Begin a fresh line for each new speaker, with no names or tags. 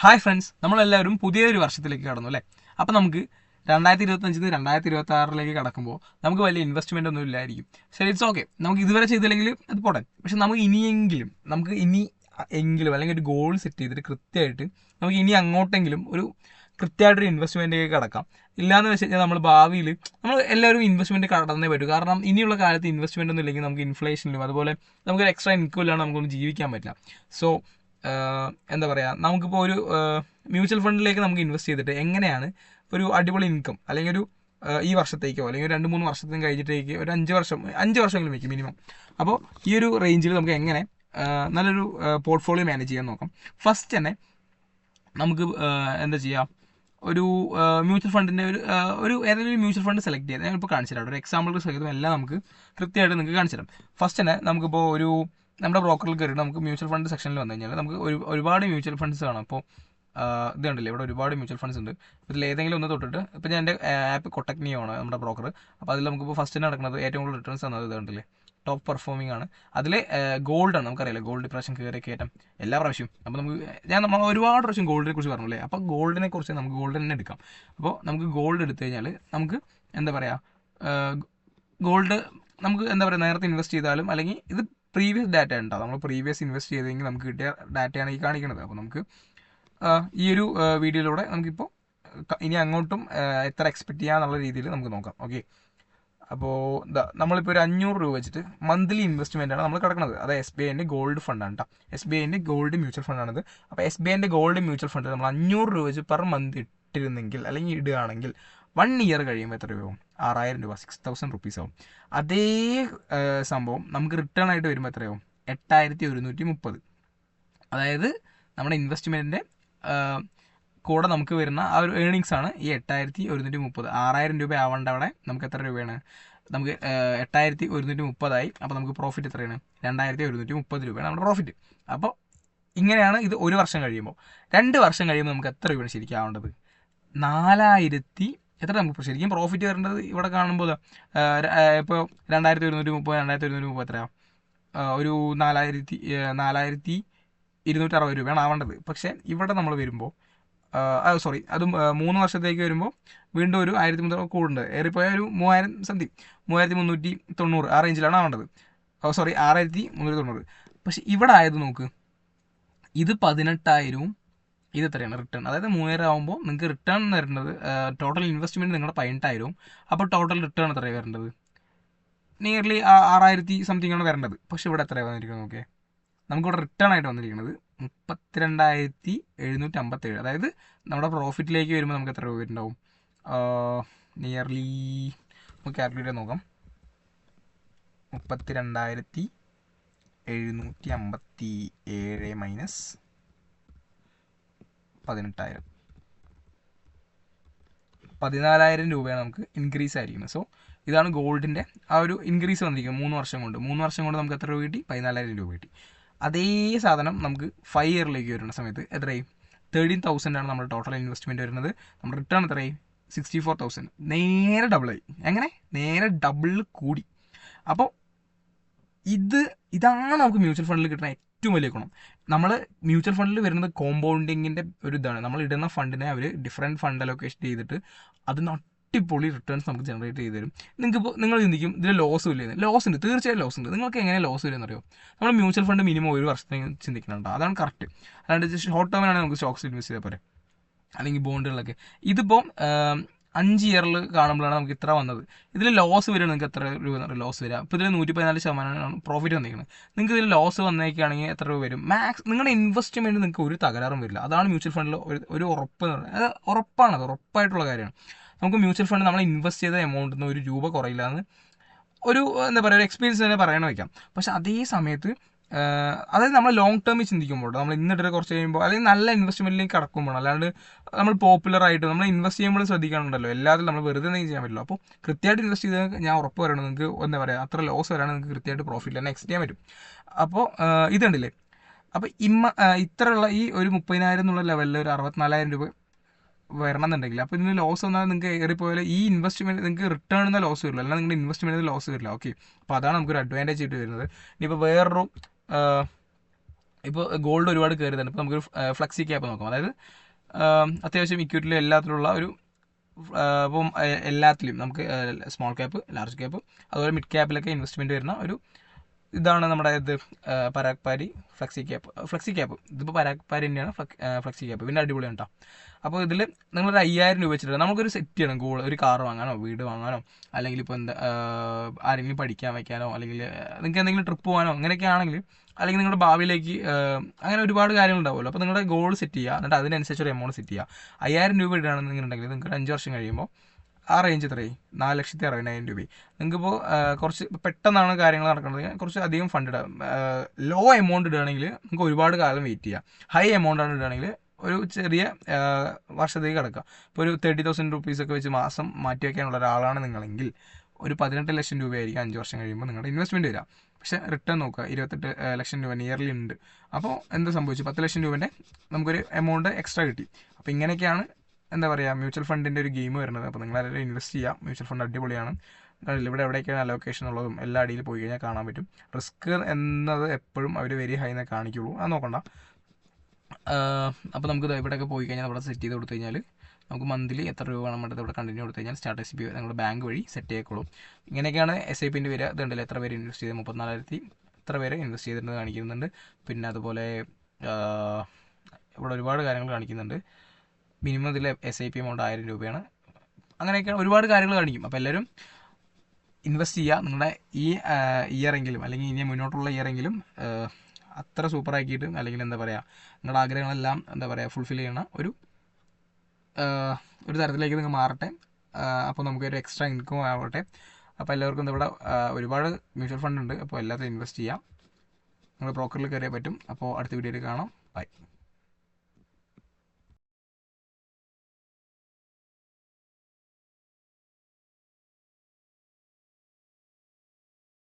Hi friends, നമ്മളെല്ലാവരും പുതിയൊരു വർഷത്തിലേക്ക് കടന്നു അല്ലേ. അപ്പം നമുക്ക് 2025 2026 കടക്കുമ്പോൾ നമുക്ക് വലിയ ഇൻവെസ്റ്റ്മെൻ്റ് ഒന്നും ഇല്ലായിരിക്കും. ശരി, ഇറ്റ്സ് ഓക്കെ, നമുക്ക് ഇതുവരെ ചെയ്തില്ലെങ്കിൽ അത് പോട്ടെ. പക്ഷെ നമുക്ക് ഇനി എങ്കിലും അല്ലെങ്കിൽ ഒരു ഗോൾ സെറ്റ് ചെയ്തിട്ട് കൃത്യമായിട്ട് നമുക്ക് ഇനി അങ്ങോട്ടെങ്കിലും ഒരു കൃത്യമായിട്ടൊരു ഇൻവെസ്റ്റ്മെൻറ്റിലേക്ക് കടക്കാം. ഇല്ലയെന്ന് വെച്ച് കഴിഞ്ഞാൽ നമ്മൾ എല്ലാവരും ഇൻവെസ്റ്റ്മെൻറ്റ് കടന്നേ പറ്റൂ. കാരണം ഇനിയുള്ള കാലത്ത് ഇൻവെസ്റ്റ്മെൻ്റ് ഒന്നും ഇല്ലെങ്കിൽ നമുക്ക് ഇൻഫ്ലേഷനിലും അതുപോലെ നമുക്കൊരു എക്സ്ട്രാ ഇൻകം ഇല്ലാണ്ട് നമുക്കൊന്നും ജീവിക്കാൻ പറ്റില്ല. സോ എന്താ പറയുക, നമുക്കിപ്പോൾ ഒരു മ്യൂച്വൽ ഫണ്ടിലേക്ക് നമുക്ക് ഇൻവെസ്റ്റ് ചെയ്തിട്ട് എങ്ങനെയാണ് ഒരു അടിപൊളി ഇൻകം അല്ലെങ്കിൽ ഒരു ഈ വർഷത്തേക്കോ അല്ലെങ്കിൽ ഒരു 2-3 വർഷത്തേക്കും കഴിഞ്ഞിട്ടേക്ക് ഒരു 5 വർഷമെങ്കിലും വയ്ക്കും മിനിമം. അപ്പോൾ ഈ ഒരു റേഞ്ചിൽ നമുക്ക് എങ്ങനെ നല്ലൊരു പോർട്ട്ഫോളിയോ മാനേജ് ചെയ്യാൻ നോക്കാം. ഫസ്റ്റ് തന്നെ നമുക്ക് എന്താ ചെയ്യുക, ഒരു മ്യൂച്വൽ ഫണ്ടിൻ്റെ ഒരു ഏതെങ്കിലും ഒരു മ്യൂച്വൽ ഫണ്ട് സെലക്ട് ചെയ്ത് ഞാനിപ്പോൾ കാണിച്ചു തരാം. ഒരു എക്സാമ്പിൾ സഹിതം എല്ലാം നമുക്ക് കൃത്യമായിട്ട് നിങ്ങൾക്ക് കാണിച്ചു തരാം. ഫസ്റ്റ് തന്നെ നമുക്കിപ്പോൾ നമ്മുടെ ബ്രോക്കറിൽ കയറിയിട്ട് നമുക്ക് മ്യൂച്വൽ ഫണ്ട് സെക്ഷനിൽ വന്നു കഴിഞ്ഞാൽ നമുക്ക് ഒരുപാട് മ്യൂച്വൽ ഫണ്ട്സ് കാണാം. അപ്പോൾ ഇത് കണ്ടില്ലേ, ഇവിടെ ഒരുപാട് മ്യൂച്വൽ ഫണ്ട്സ് ഉണ്ട്. ഇതിൽ ഏതെങ്കിലും ഒന്ന് തൊട്ടിട്ട് ഇപ്പോൾ ഞാൻ എൻ്റെ ആപ്പ് കൊട്ടക്നിയോ ആണ് നമ്മുടെ ബ്രോക്കർ. അപ്പോൾ അതിൽ നമുക്കിപ്പോൾ ഫസ്റ്റ് നടക്കുന്നത് ഏറ്റവും കൂടുതൽ റിട്ടേൺസ് തന്നത് ഇത് കണ്ടില്ലേ, ടോപ്പ് പെർഫോമിംഗ് ആണ്. അതിൽ ഗോൾഡാണ്, നമുക്കറിയില്ല ഗോൾഡ് ഇപ്രാവശ്യം കയറ്റം എല്ലാ പ്രാവശ്യം. അപ്പോൾ നമ്മൾ ഒരുപാട് പ്രാവശ്യം ഗോൾഡിനെ കുറിച്ച് പറഞ്ഞു അല്ലേ. അപ്പോൾ ഗോൾഡിനെ കുറിച്ച് നമുക്ക് ഗോൾഡ് തന്നെ എടുക്കാം. അപ്പോൾ നമുക്ക് ഗോൾഡ് എടുത്തു കഴിഞ്ഞാൽ നമുക്ക് എന്താ പറയുക, ഗോൾഡ് നമുക്ക് എന്താ പറയുക, നേരത്തെ ഇൻവെസ്റ്റ് ചെയ്താലും അല്ലെങ്കിൽ ഇത് പ്രീവിയസ് ഡാറ്റ ഉണ്ടാവും. നമ്മൾ പ്രീവിയസ് ഇൻവെസ്റ്റ് ചെയ്തെങ്കിൽ നമുക്ക് കിട്ടിയ ഡാറ്റയാണ് ഈ കാണിക്കുന്നത്. അപ്പോൾ നമുക്ക് ഈ ഒരു വീഡിയോയിലൂടെ നമുക്കിപ്പോൾ ഇനി അങ്ങോട്ടും എത്ര എക്സ്പെക്റ്റ് ചെയ്യാന്നുള്ള രീതിയിൽ നമുക്ക് നോക്കാം. ഓക്കെ, അപ്പോൾ നമ്മളിപ്പോൾ ഒരു 500 രൂപ വെച്ചിട്ട് മന്ത്ലി ഇൻവെസ്റ്റ്മെൻ്റ് ആണ് നമ്മൾ കിടക്കുന്നത്. അത് SBIൻ്റെ ഗോൾഡ് ഫണ്ടാണ് കേട്ടോ. SBIൻ്റെ ഗോൾഡ് മ്യൂച്വൽ ഫണ്ടാണിത്. അപ്പോൾ SBIൻ്റെ ഗോൾഡ് മ്യൂച്വൽ ഫണ്ട് നമ്മൾ 500 രൂപ വെച്ച് പെർ മന്ത് ഇട്ടിരുന്നെങ്കിൽ അല്ലെങ്കിൽ ഇടുകയാണെങ്കിൽ 1 ഇയർ കഴിയുമ്പോൾ എത്ര രൂപയാവും? 6000 രൂപ, 6000 റുപ്പീസ് ആവും. അതേ സംഭവം നമുക്ക് റിട്ടേൺ ആയിട്ട് വരുമ്പോൾ എത്രയാവും? 8130. അതായത് നമ്മുടെ ഇൻവെസ്റ്റ്മെൻറ്റിൻ്റെ കൂടെ നമുക്ക് വരുന്ന ആ ഒരു ഏണിങ്സ് ആണ് ഈ 8130. 6000 രൂപ ആവേണ്ട അവിടെ നമുക്ക് എത്ര രൂപയാണ്? നമുക്ക് 8130 അപ്പോൾ നമുക്ക് പ്രോഫിറ്റ് എത്രയാണ്? 2130 രൂപയാണ് നമ്മുടെ പ്രോഫിറ്റ്. അപ്പോൾ ഇങ്ങനെയാണ് ഇത് ഒരു വർഷം കഴിയുമ്പോൾ. 2 വർഷം കഴിയുമ്പോൾ നമുക്ക് എത്ര രൂപയാണ് ശരിക്കും ആവേണ്ടത്? 4000 എത്ര നമുക്ക് ശരിക്കും പ്രോഫിറ്റ് വരേണ്ടത്? ഇവിടെ കാണുമ്പോൾ ഇപ്പോൾ 2130 2130 എത്രയാണ്? ഒരു 4260 രൂപയാണ് ആവേണ്ടത്. പക്ഷേ ഇവിടെ നമ്മൾ വരുമ്പോൾ അതും 3 വർഷത്തേക്ക് വരുമ്പോൾ വീണ്ടും ഒരു 1300 കൂടുണ്ട്. ഏറിപ്പോയ ഒരു 3000 സംതിങ്, 3390 ആ റേഞ്ചിലാണ് ആവേണ്ടത്. 6390. പക്ഷെ ഇവിടെ ആയത് നോക്ക്, ഇത് 18,000, ഇത് എത്രയാണ് റിട്ടേൺ? അതായത് 3000 ആകുമ്പോൾ നിങ്ങൾക്ക് റിട്ടേൺ വരേണ്ടത് ടോട്ടൽ ഇൻവെസ്റ്റ്മെൻറ്റ് നിങ്ങളുടെ 18,000. അപ്പോൾ ടോട്ടൽ റിട്ടേൺ എത്രയാണ് വരേണ്ടത്? നിയർലി 6000 സംതിങ് ആണ് വരേണ്ടത്. പക്ഷെ ഇവിടെ എത്രയാണ് വന്നിരിക്കുന്നത് നോക്കിയേ, നമുക്കിവിടെ റിട്ടേൺ ആയിട്ട് വന്നിരിക്കുന്നത് 32,757. അതായത് നമ്മുടെ പ്രോഫിറ്റിലേക്ക് വരുമ്പോൾ നമുക്ക് എത്ര രൂപ വരുന്നുണ്ടാവും? നിയർലി നമുക്ക് കാൽക്കുലേറ്റ് ചെയ്ത് നോക്കാം. 32,757 മൈനസ് 18,000, 14,000 രൂപയാണ് നമുക്ക് ഇൻക്രീസ് ആയിരിക്കുന്നത്. സോ ഇതാണ് ഗോൾഡിൻ്റെ ആ ഒരു ഇൻക്രീസ് വന്നിരിക്കുന്നത് 3 വർഷം കൊണ്ട്. 3 വർഷം കൊണ്ട് നമുക്ക് എത്ര രൂപ കിട്ടി? 14,000 രൂപ കിട്ടി. അതേ സാധനം നമുക്ക് 5 ഇയറിലേക്ക് വരുന്ന സമയത്ത് എത്രയായി? 13,000 ആണ് നമ്മുടെ ടോട്ടൽ ഇൻവെസ്റ്റ്മെൻറ്റ് വരുന്നത്. നമ്മുടെ റിട്ടേൺ എത്രയായി? 64,000. നേരെ ഡബിളായി. എങ്ങനെ? നേരെ ഡബിൾ കൂടി. അപ്പോൾ ഇതാണ് നമുക്ക് മ്യൂച്വൽ ഫണ്ടിൽ കിട്ടുന്ന ഏറ്റവും വലിയ ഗുണം. നമ്മൾ മ്യൂച്വൽ ഫണ്ടിൽ വരുന്നത് കോമ്പൗണ്ടിങ്ങിൻ്റെ ഒരു ഇതാണ്. നമ്മൾ ഇടുന്ന ഫണ്ടിനെ അവർ ഡിഫറെൻറ്റ് ഫണ്ട് അലോക്കേഷൻ ചെയ്തിട്ട് അതിന് അടിപൊളി റിട്ടേൺസ് നമുക്ക് ജനറേറ്റ് ചെയ്ത് തരും. നിങ്ങൾ ചിന്തിക്കും ഇതിൽ ലോസ് ഇല്ലെന്ന്. ലോസ് ഉണ്ട്, തീർച്ചയായും ലോസ് ഉണ്ട്. നിങ്ങൾക്ക് എങ്ങനെ ലോസ് വരുമെന്ന് അറിയോ? നമ്മൾ മ്യൂച്വൽ ഫണ്ട് മിനിമം ഒരു വർഷത്തേക്ക് ചിന്തിക്കുന്നുണ്ട്, അതാണ് കറക്റ്റ്. അല്ലാണ്ട് ഷോർട്ട് ടേമിനാണെങ്കിൽ നമുക്ക് സ്റ്റോക്സിൽ ഇൻവെസ്റ്റ് ചെയ്താൽ പോരെ, അല്ലെങ്കിൽ ബോണ്ടുകളിലൊക്കെ. ഇതിപ്പോൾ 5 ഇയറിൽ കാണുമ്പോഴാണ് നമുക്ക് ഇത്ര വന്നത്. ഇതിൽ ലോസ് വരികയാണ്, നിങ്ങൾക്ക് എത്ര രൂപ ലോസ് വരിക? ഇപ്പോൾ ഇതിൽ 114% പ്രോഫിറ്റ് വന്നിരിക്കുന്നത്. നിങ്ങൾക്ക് ഇതിൽ ലോസ് വന്നേക്കുകയാണെങ്കിൽ എത്ര രൂപ വരും? മാക്സ് നിങ്ങളുടെ ഇൻവെസ്റ്റ്മെൻറ്റ് നിങ്ങൾക്ക് ഒരു തകരാറും വരില്ല. അതാണ് മ്യൂച്വൽ ഫണ്ടിൽ ഒരു ഉറപ്പ് എന്ന് പറയുന്നത്. അത് ഉറപ്പായിട്ടുള്ള കാര്യമാണ്. നമുക്ക് മ്യൂച്വൽ ഫണ്ട് നമ്മൾ ഇൻവെസ്റ്റ് ചെയ്ത എമൗണ്ടിൽ നിന്ന് 1 രൂപ കുറയില്ല എന്ന് ഒരു എന്താ പറയുക, ഒരു എക്സ്പീരിയൻസ് തന്നെ പറയണ വയ്ക്കാം. പക്ഷെ അതേ സമയത്ത് അതായത് നമ്മൾ ലോങ് ടേമിൽ ചിന്തിക്കുമ്പോൾ, നമ്മൾ ഇന്നിട്ട് കുറച്ച് കഴിയുമ്പോൾ അല്ലെങ്കിൽ നല്ല ഇൻവെസ്റ്റ്മെൻറ്റിലേക്ക് കടക്കുമ്പോൾ, അല്ലാണ്ട് നമ്മൾ പോപ്പുലറായിട്ട് നമ്മൾ ഇൻവെസ്റ്റ് ചെയ്യുമ്പോൾ ശ്രദ്ധിക്കാനുണ്ടല്ലോ, എല്ലാത്തിലും നമ്മൾ വെറുതെ എന്തെങ്കിലും ചെയ്യാൻ പറ്റില്ല. അപ്പോൾ കൃത്യമായിട്ട് ഇൻവെസ്റ്റ് ചെയ്താൽ ഞാൻ ഉറപ്പ് പറയണം, നിങ്ങൾക്ക് എന്താ പറയുക, അത്ര ലോസ് വരാണ് നിങ്ങൾക്ക് കൃത്യമായിട്ട് പ്രോഫിറ്റ് തന്നെ എക്സ്റ്റ് ചെയ്യാൻ പറ്റും. അപ്പോൾ ഇതുണ്ടല്ലേ, അപ്പോൾ ഇത്രയുള്ള ഈ ഒരു 30,000 എന്നുള്ള ലെവലിൽ ഒരു 64,000 രൂപ വരണം എന്നുണ്ടെങ്കിൽ, അപ്പോൾ ഇതിന് ലോസ് വന്നാൽ നിങ്ങൾക്ക് ഏറിപ്പോയാൽ ഈ ഇൻവെസ്റ്റ്മെൻറ്റ് നിങ്ങൾക്ക് റിട്ടേൺ എന്ന ലോസ് വരില്ല, അല്ല നിങ്ങളുടെ ഇൻവെസ്റ്റ്മെൻറ്റിന് ലോസ് വരില്ല. ഓക്കെ, അപ്പോൾ അതാണ് നമുക്കൊരു അഡ്വാൻറ്റേജ് ആയിട്ട് വരുന്നത്. ഇനിയിപ്പോൾ വേറൊരു ഇപ്പോൾ ഗോൾഡ് ഒരുപാട് കയറി തന്നെ. ഇപ്പോൾ നമുക്കൊരു ഫ്ലെക്സി ക്യാപ്പ് നോക്കാം. അതായത് അത്യാവശ്യം ഇക്വിറ്റിലും എല്ലാത്തിലുള്ള ഒരു ഇപ്പം എല്ലാത്തിലും നമുക്ക് സ്മോൾ ക്യാപ്പ്, ലാർജ് ക്യാപ്പ്, അതുപോലെ മിഡ് ക്യാപ്പിലൊക്കെ ഇൻവെസ്റ്റ്മെൻറ്റ് വരുന്ന ഒരു ഇതാണ് നമ്മുടെ ഇത് പരാഗ് പാരി ഫ്ലെക്സി ക്യാപ്പ്. ഇതിപ്പോൾ പരാഗ് പാരി തന്നെയാണ് ഫ്ലെക്സി ക്യാപ്പ്. പിന്നെ അടിപൊളിയാണ് കേട്ടോ. അപ്പോൾ ഇതിൽ നിങ്ങളൊരു 5000 രൂപ വെച്ചിട്ട് നമുക്കൊരു സെറ്റ് ചെയ്യണം ഗോൾ. ഒരു കാർ വാങ്ങാനോ വീട് വാങ്ങാനോ അല്ലെങ്കിൽ ഇപ്പോൾ എന്താ ആരെങ്കിലും പഠിക്കാൻ വയ്ക്കാനോ അല്ലെങ്കിൽ നിങ്ങൾക്ക് എന്തെങ്കിലും ട്രിപ്പ് പോകാനോ അങ്ങനെയൊക്കെ ആണെങ്കിൽ, അല്ലെങ്കിൽ നിങ്ങളുടെ ഭാവിയിലേക്ക് അങ്ങനെ ഒരുപാട് കാര്യങ്ങളുണ്ടാവുമല്ലോ. അപ്പോൾ നിങ്ങളുടെ ഗോൾ സെറ്റ് ചെയ്യുക, എന്നിട്ട് അതിനനുസരിച്ച് ഒരു എമൗണ്ട് സെറ്റ് ചെയ്യുക. 5000 രൂപ ഇടുകയാണെന്നുണ്ടെങ്കിൽ നിങ്ങൾക്ക് ഒരു 5 വർഷം കഴിയുമ്പോൾ ആ റേഞ്ച് എത്രയായി? 4,60,000 രൂപ. നിങ്ങൾക്കിപ്പോൾ കുറച്ച് പെട്ടെന്നാണ് കാര്യങ്ങൾ നടക്കുന്നത്, കുറച്ച് അധികം ഫണ്ട് ഇടാം. ലോ എമൗണ്ട് ഇടുകയാണെങ്കിൽ നിങ്ങൾക്ക് ഒരുപാട് കാലം വെയിറ്റ് ചെയ്യാം. ഹൈ എമൗണ്ട് ആണ് ഇടുകയാണെങ്കിൽ ഒരു ചെറിയ വർഷത്തേക്ക് കിടക്കുക. ഇപ്പോൾ ഒരു 30,000 റുപ്പീസൊക്കെ വെച്ച് മാസം മാറ്റി വയ്ക്കാനുള്ള ഒരാളാണ് നിങ്ങളെങ്കിൽ ഒരു 18 ലക്ഷം രൂപയായിരിക്കും 5 വർഷം കഴിയുമ്പോൾ നിങ്ങളുടെ ഇൻവെസ്റ്റ്മെൻറ്റ് വരിക. പക്ഷേ റിട്ടേൺ നോക്കുക, 28 ലക്ഷം രൂപ നിയർലി ഉണ്ട്. അപ്പോൾ എന്ത് സംഭവിച്ചു? 10 ലക്ഷം രൂപേൻ്റെ നമുക്കൊരു എമൗണ്ട് എക്സ്ട്രാ കിട്ടി. അപ്പോൾ ഇങ്ങനെയൊക്കെയാണ് എന്താ പറയുക മ്യൂച്വൽ ഫണ്ടിൻ്റെ ഒരു ഗെയിം വരുന്നത്. അപ്പോൾ നിങ്ങളെല്ലാവരും ഇൻവെസ്റ്റ് ചെയ്യുക. മ്യൂച്വൽ ഫണ്ട് അടിപൊളിയാണ്. ഇവിടെ എവിടെയൊക്കെയാണ് അലോക്കേഷൻ ഉള്ളതും എല്ലാ അടിയിൽ പോയി കഴിഞ്ഞാൽ കാണാൻ പറ്റും. റിസ്ക് എന്നത് എപ്പോഴും അവർ വെരി ഹൈ എന്നേ കാണിക്കുള്ളൂ, അത് നോക്കണ്ട. അപ്പോൾ നമുക്ക് ഇവിടെയൊക്കെ പോയി കഴിഞ്ഞാൽ ഇവിടെ സെറ്റ് ചെയ്ത് കൊടുത്തു കഴിഞ്ഞാൽ നമുക്ക് മന്ത്ലി എത്ര രൂപ വേണം വേണ്ടത് ഇവിടെ കണ്ടിന്യൂ കൊടുത്തു കഴിഞ്ഞാൽ സ്റ്റാർട്ട് SIP നിങ്ങളുടെ ബാങ്ക് വഴി സെറ്റ് ചെയ്തോളും. ഇങ്ങനെയൊക്കെയാണ് SIPൻ്റെ വരിക. ഇതുണ്ടല്ലോ എത്ര പേര് ഇൻവെസ്റ്റ് ചെയ്ത് 34,000 എത്ര പേര് ഇൻവെസ്റ്റ് ചെയ്തിട്ടുണ്ട് കാണിക്കുന്നുണ്ട്. പിന്നെ അതുപോലെ ഇവിടെ ഒരുപാട് കാര്യങ്ങൾ കാണിക്കുന്നുണ്ട്. മിനിമം ഇതിൽ SIP എമൗണ്ട് 1000 രൂപയാണ്. അങ്ങനെയൊക്കെയാണ് ഒരുപാട് കാര്യങ്ങൾ കാണിക്കും. അപ്പോൾ എല്ലാവരും ഇൻവെസ്റ്റ് ചെയ്യുക. നിങ്ങളുടെ ഈ ഇയറെങ്കിലും അല്ലെങ്കിൽ ഇനി മുന്നോട്ടുള്ള ഇയറെങ്കിലും അത്ര സൂപ്പറാക്കിയിട്ട്, അല്ലെങ്കിൽ എന്താ പറയുക നിങ്ങളുടെ ആഗ്രഹങ്ങളെല്ലാം എന്താ പറയുക ഫുൾഫിൽ ചെയ്യണ ഒരു തരത്തിലേക്ക് നിങ്ങൾ മാറട്ടെ. അപ്പോൾ നമുക്കൊരു എക്സ്ട്രാ ഇൻകം ആവട്ടെ. അപ്പോൾ എല്ലാവർക്കും ഇവിടെ ഒരുപാട് മ്യൂച്വൽ ഫണ്ട് ഉണ്ട്. അപ്പോൾ എല്ലാത്തിലും ഇൻവെസ്റ്റ് ചെയ്യാം. നിങ്ങൾ ബ്രോക്കറിൽ കയറിയാൽ പറ്റും. അപ്പോൾ അടുത്ത വീഡിയോയിൽ കാണാം. ബൈ.